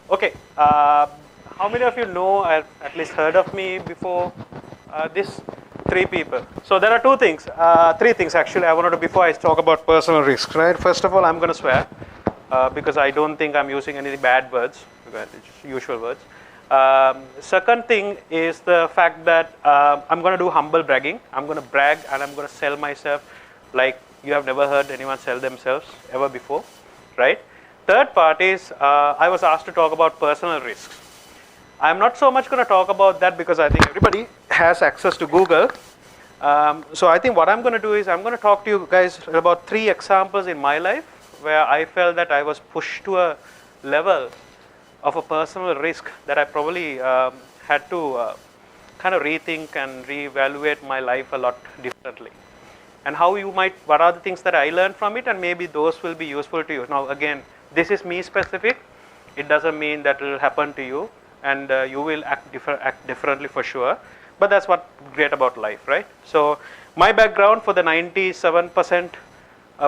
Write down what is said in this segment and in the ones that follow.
Okay, how many of you know, at least heard of me before this? Three people. So there are three things actually I wanted to, before I talk about personal risks, right? First of all, I'm going to swear because I don't think I'm using any bad words, it's usual words. Second thing is the fact that I'm going to do humble bragging. I'm going to brag and I'm going to sell myself like you have never heard anyone sell themselves ever before, right? Third part is I was asked to talk about personal risks. I'm not so much going to talk about that because I think everybody has access to Google. So I think what I'm going to do is I'm going to talk to you guys about 3 examples in my life where I felt that I was pushed to a level of a personal risk that I probably had to kind of rethink and reevaluate my life a lot differently. And how you might, what are the things that I learned from it, and maybe those will be useful to you. Now again, this is me specific. It doesn't mean that it will happen to you, and you will act differently for sure. But that's what's great about life, right? So my background for the 97%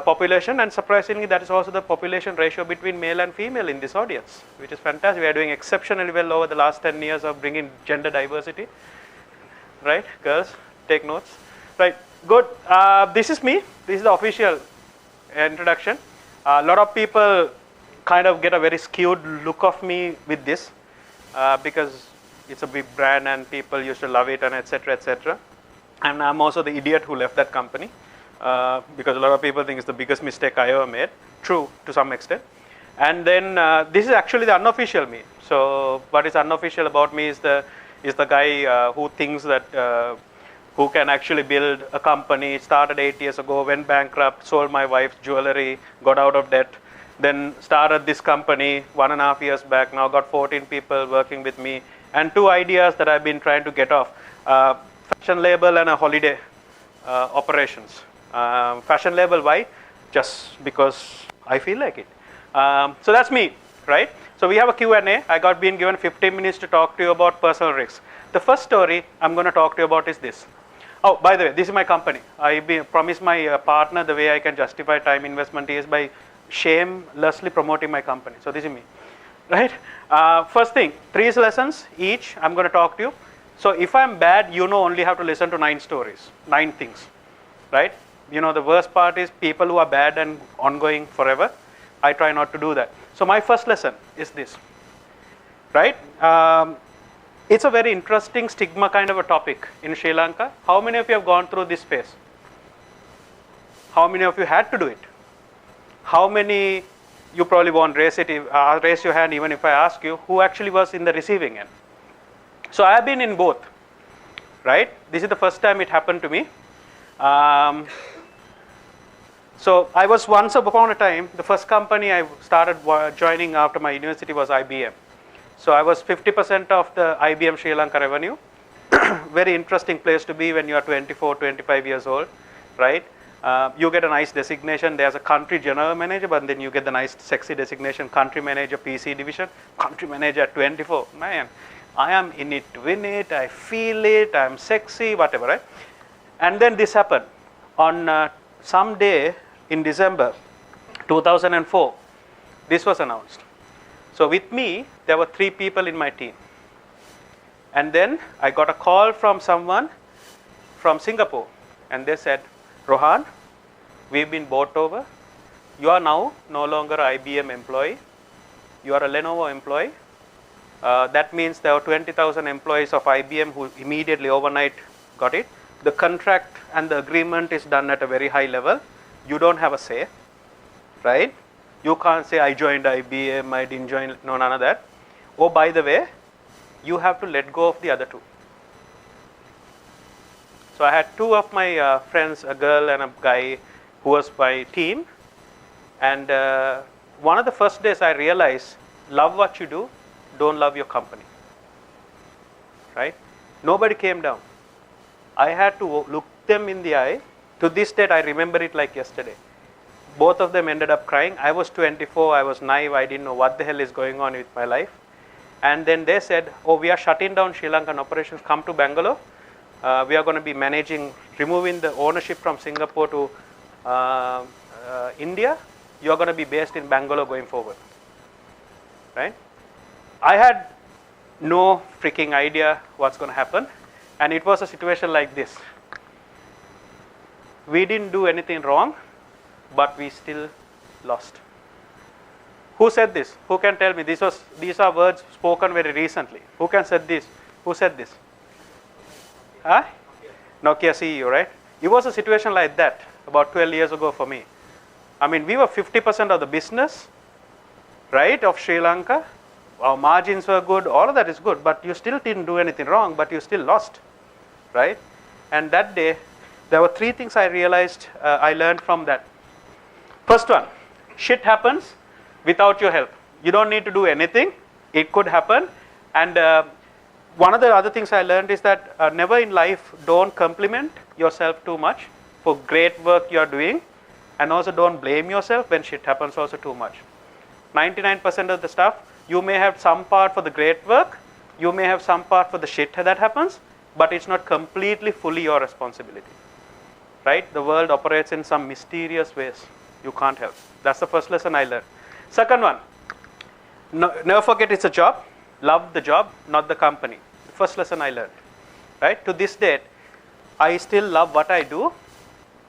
population, and surprisingly that is also the population ratio between male and female in this audience, which is fantastic. We are doing exceptionally well over the last 10 years of bringing gender diversity, right? Girls, take notes, right? Good. This is me. This is the official introduction. A lot of people kind of get a very skewed look of me with this because it's a big brand and people used to love it, and etc. etc. And I'm also the idiot who left that company because a lot of people think it's the biggest mistake I ever made. True, to some extent. And then this is actually the unofficial me. So what is unofficial about me is the guy who thinks that who can actually build a company. Started 8 years ago, went bankrupt, sold my wife's jewelry, got out of debt, then started this company 1.5 years back. Now got 14 people working with me, and 2 ideas that I've been trying to get off: fashion label and a holiday operations. Fashion label, why? Just because I feel like it. So that's me, right? So we have a Q&A. I got been given 15 minutes to talk to you about personal risks. The first story I'm going to talk to you about is this. Oh, by the way, this is my company. I promised my partner the way I can justify time investment is by shamelessly promoting my company. So this is me, right? First thing, 3 lessons each I'm going to talk to you. So if I'm bad, you know, only have to listen to 9 stories, 9 things, right? You know, the worst part is people who are bad and ongoing forever. I try not to do that. So my first lesson is this, right? It's a very interesting stigma kind of a topic in Sri Lanka. How many of you have gone through this phase? How many of you had to do it? How many, you probably won't raise it, raise your hand even if I ask you, who actually was in the receiving end? So I have been in both, right? This is the first time it happened to me. So I was once upon a time, the first company I started joining after my university was IBM. So I was 50% of the IBM Sri Lanka revenue. Very interesting place to be when you are 24, 25 years old, right? You get a nice designation. There's a country general manager, but then you get the nice sexy designation, country manager, PC division, country manager at 24. Man, I am in it to win it. I feel it. I'm sexy, whatever, right? And then this happened on some day in December 2004. This was announced. So with me, there were 3 people in my team. And then I got a call from someone from Singapore. And they said, Rohan, we've been bought over. You are now no longer an IBM employee. You are a Lenovo employee. That means there were 20,000 employees of IBM who immediately overnight got it. The contract and the agreement is done at a very high level. You don't have a say, right? You can't say I joined IBM, I didn't join, no, none of that. Oh, by the way, you have to let go of the other 2. So I had 2 of my friends, a girl and a guy who was my team. And one of the first days I realized, love what you do, don't love your company, right? Nobody came down. I had to look them in the eye. To this date, I remember it like yesterday. Both of them ended up crying. I was 24, I was naive, I didn't know what the hell is going on with my life. And then they said, oh, we are shutting down Sri Lankan operations, come to Bangalore. We are going to be managing, removing the ownership from Singapore to India. You are going to be based in Bangalore going forward, right? I had no freaking idea what's going to happen, and it was a situation like this. We didn't do anything wrong, but we still lost. Who said this? Who can tell me? These are words spoken very recently. Who can say this? Who said this? Huh? Nokia CEO, right? It was a situation like that about 12 years ago for me. I mean, we were 50% of the business, right, of Sri Lanka. Our margins were good, all of that is good, but you still didn't do anything wrong, but you still lost, right? And that day, there were 3 things I realized, I learned from that. First one, shit happens without your help. You don't need to do anything, it could happen. And one of the other things I learned is that never in life don't compliment yourself too much for great work you're doing, and also don't blame yourself when shit happens also too much. 99% of the stuff, you may have some part for the great work, you may have some part for the shit that happens, but it's not completely fully your responsibility, right? The world operates in some mysterious ways you can't help. That's the first lesson I learned. Second one, never forget it's a job. Love the job, not the company. The first lesson I learned, right? To this date, I still love what I do.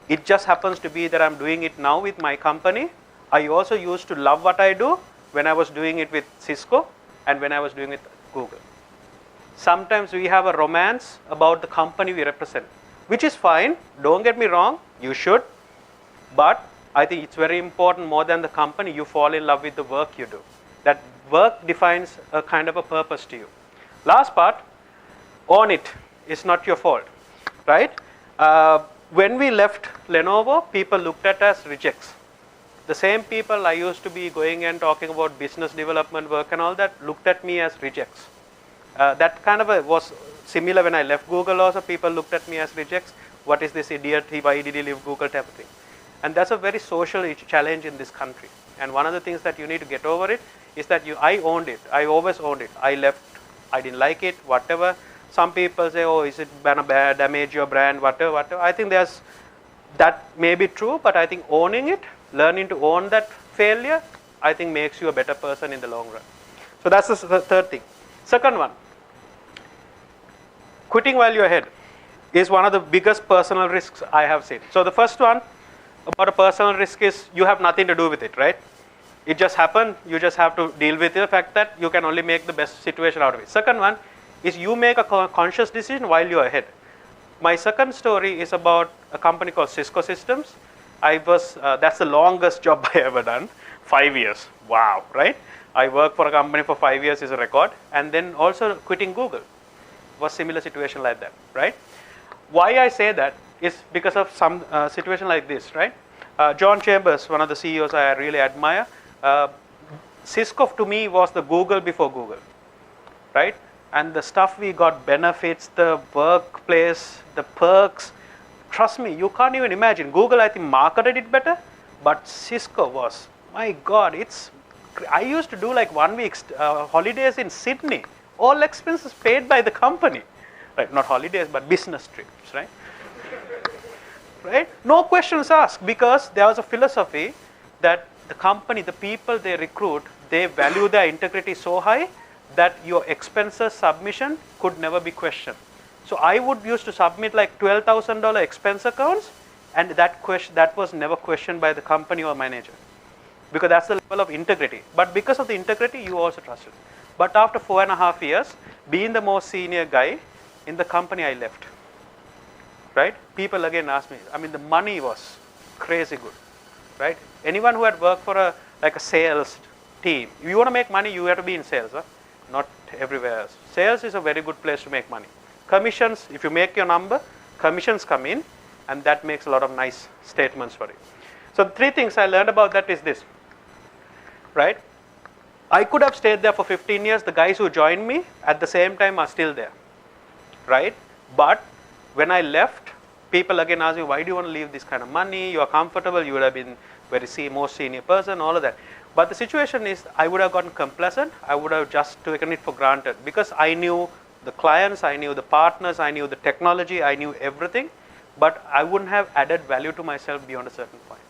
It just happens to be that I'm doing it now with my company. I also used to love what I do when I was doing it with Cisco and when I was doing it with Google. Sometimes we have a romance about the company we represent, which is fine. Don't get me wrong, you should. But I think it's very important, more than the company, you fall in love with the work you do. That work defines a kind of a purpose to you. Last part, own it. It's not your fault, right? When we left Lenovo, people looked at us as rejects. The same people I used to be going and talking about business development work and all that looked at me as rejects. That kind of was similar when I left Google also. People looked at me as rejects. What is this idiot? Why did he leave Google type of thing? And that's a very social challenge in this country. And one of the things that you need to get over it is that I owned it. I always owned it. I left. I didn't like it, whatever. Some people say, oh, is it going to damage your brand, whatever, whatever. I think that may be true, but I think owning it, learning to own that failure, I think makes you a better person in the long run. So that's the third thing. Second one, quitting while you're ahead is one of the biggest personal risks I have seen. So the first one about a personal risk is you have nothing to do with it, right? It just happened. You just have to deal with the fact that you can only make the best situation out of it. Second one is you make a conscious decision while you're ahead. My second story is about a company called Cisco Systems. That's the longest job I ever done, 5 years. Wow, right? I worked for a company for 5 years is a record. And then also quitting Google was similar situation like that, right? Why I say that is because of some situation like this, right? John Chambers, one of the CEOs I really admire. Cisco to me was the Google before Google, right? And the stuff we got, benefits, the workplace, the perks, trust me, you can't even imagine. Google, I think, marketed it better, but Cisco was, my God, I used to do like 1 week holidays in Sydney, all expenses paid by the company, right? Not holidays, but business trips, right? Right? No questions asked, because there was a philosophy that the company, the people they recruit, they value their integrity so high that your expenses submission could never be questioned. So I would used to submit like $12,000 expense accounts, and that was never questioned by the company or manager, because that's the level of integrity. But because of the integrity, you also trusted. But after 4.5 years, being the most senior guy in the company, I left. Right? People again asked me. I mean, the money was crazy good, right? Anyone who had worked for a sales team, if you want to make money, you have to be in sales, huh? Not everywhere else. Sales is a very good place to make money. Commissions, if you make your number, commissions come in, and that makes a lot of nice statements for it. So the 3 things I learned about that is this, right? I could have stayed there for 15 years. The guys who joined me at the same time are still there, right? But when I left, people again asked me, why do you want to leave this kind of money? You are comfortable. You would have been most senior person, all of that. But the situation is, I would have gotten complacent. I would have just taken it for granted, because I knew the clients, I knew the partners, I knew the technology, I knew everything. But I wouldn't have added value to myself beyond a certain point.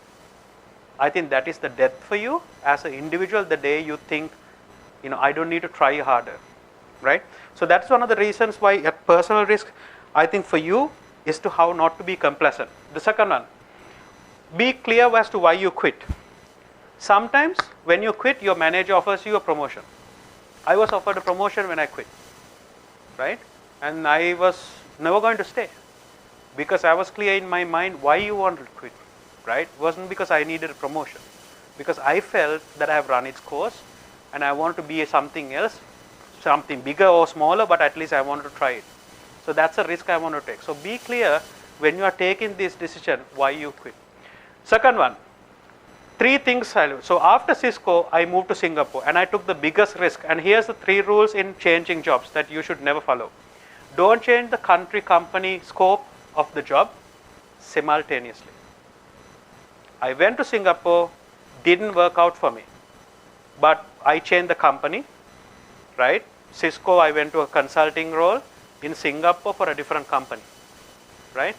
I think that is the death for you as an individual, the day you think I don't need to try harder, right? So that's one of the reasons why at personal risk, I think for you is to how not to be complacent. The second one, be clear as to why you quit. Sometimes when you quit, your manager offers you a promotion. I was offered a promotion when I quit, right? And I was never going to stay because I was clear in my mind why you wanted to quit, right? It wasn't because I needed a promotion, because I felt that I have run its course and I want to be something else, something bigger or smaller, but at least I wanted to try it. So that's a risk I want to take. So be clear when you are taking this decision why you quit. Second one, 3 things. So after Cisco, I moved to Singapore and I took the biggest risk. And here's the 3 rules in changing jobs that you should never follow. Don't change the country, company, scope of the job simultaneously. I went to Singapore, didn't work out for me, but I changed the company, right? Cisco, I went to a consulting role in Singapore for a different company, right?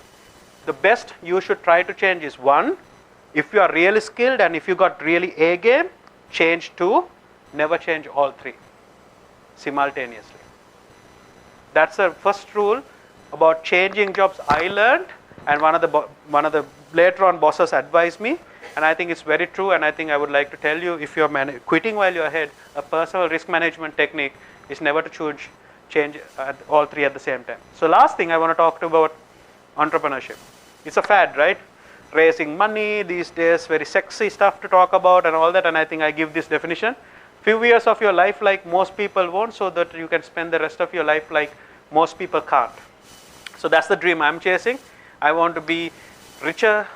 The best you should try to change is 1, if you are really skilled and if you got really A game, change 2, never change all 3 simultaneously. That's the first rule about changing jobs I learned, and one of the later on bosses advised me, and I think it's very true, and I think I would like to tell you, if you're quitting while you're ahead, a personal risk management technique is never to change all 3 at the same time. So last thing I want to talk about entrepreneurship. It's a fad, right? Raising money these days, very sexy stuff to talk about and all that, and I think I give this definition. Few years of your life like most people won't, so that you can spend the rest of your life like most people can't. So that's the dream I'm chasing. I want to be richer,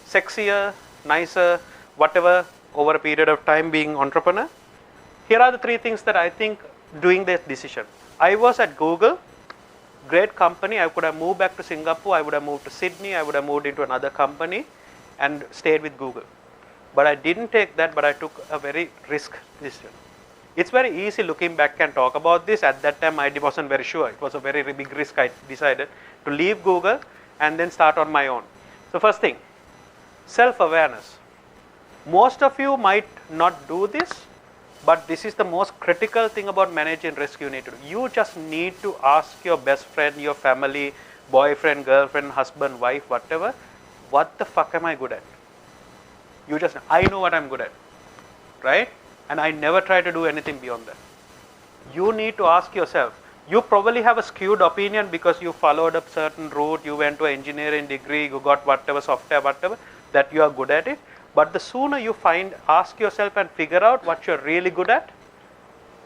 sexier, nicer, whatever, over a period of time being entrepreneur. Here are the 3 things that I think doing this decision. I was at Google, great company. I could have moved back to Singapore, I would have moved to Sydney, I would have moved into another company and stayed with Google. But I didn't take that, but I took a very risk decision. It's very easy looking back and talk about this. At that time, I wasn't very sure. It was a very big risk. I decided to leave Google and then start on my own. So first thing, self-awareness. Most of you might not do this, but this is the most critical thing about managing risk you need to do. You just need to ask your best friend, your family, boyfriend, girlfriend, husband, wife, whatever, what the fuck am I good at? I know what I'm good at, right? And I never try to do anything beyond that. You need to ask yourself. You probably have a skewed opinion because you followed a certain route, you went to an engineering degree, you got whatever software, whatever, that you are good at it. But the sooner you ask yourself and figure out what you're really good at,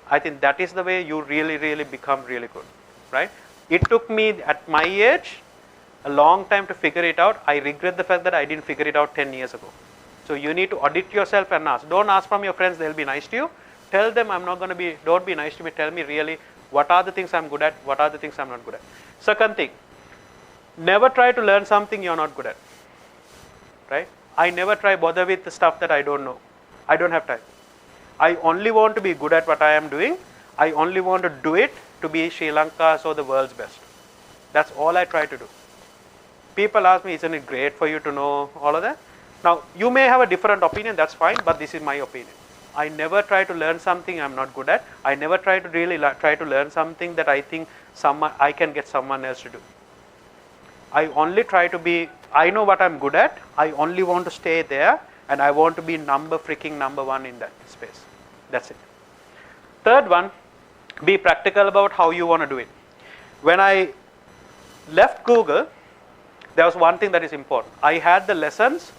I think that is the way you really become really good, right? It took me at my age a long time to figure it out. I regret the fact that I didn't figure it out 10 years ago. So you need to audit yourself and ask. Don't ask from your friends, they'll be nice to you. Tell them don't be nice to me, tell me really what are the things I'm good at, what are the things I'm not good at. Second thing, never try to learn something you're not good at, right? I never bother with the stuff that I don't know. I don't have time. I only want to be good at what I am doing. I only want to do it to be Sri Lanka's or the world's best. That's all I try to do. People ask me, isn't it great for you to know all of that? Now, you may have a different opinion, that's fine, but this is my opinion. I never try to learn something I'm not good at. I never try to really try to learn something that I think I can get someone else to do. I only try to I know what I'm good at, I only want to stay there, and I want to be number 1 in that space. That's it. Third one, be practical about how you want to do it. When I left Google, there was one thing that is important. I had the lessons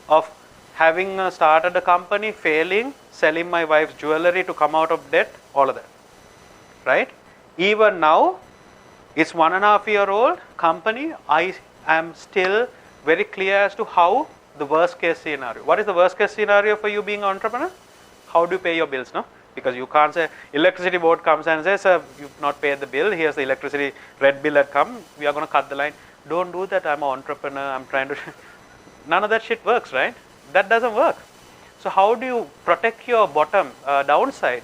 of having started a company, failing, selling my wife's jewelry to come out of debt, all of that, right? Even now, it's 1.5-year-old company. I am still very clear as to how the worst case scenario. What is the worst case scenario for you being an entrepreneur? How do you pay your bills, no? Because you can't say, electricity board comes and says, you've not paid the bill, here's the electricity red bill had come, we are going to cut the line. Don't do that, I'm an entrepreneur, I'm trying to... None of that shit works, right? That doesn't work. So how do you protect your bottom downside?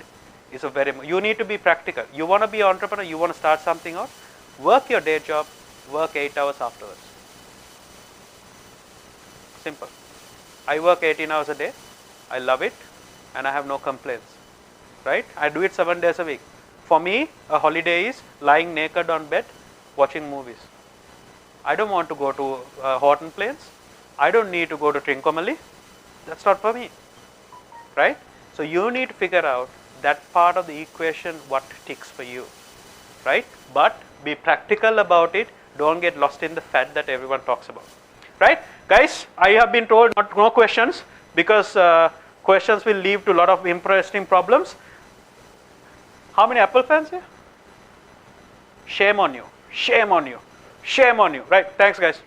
You need to be practical. You want to be an entrepreneur, you want to start something out, work your day job, work 8 hours afterwards. Simple. I work 18 hours a day, I love it, and I have no complaints. right? I do it 7 days a week. For me, a holiday is lying naked on bed, watching movies. I don't want to go to Horton Plains. I don't need to go to Trincomalee. That's not for me, right? So you need to figure out that part of the equation, what ticks for you, right? But be practical about it. Don't get lost in the fad that everyone talks about, right? Guys, I have been told no questions because questions will lead to a lot of interesting problems. How many Apple fans here? Shame on you. Shame on you. Shame on you. Right. Thanks, guys.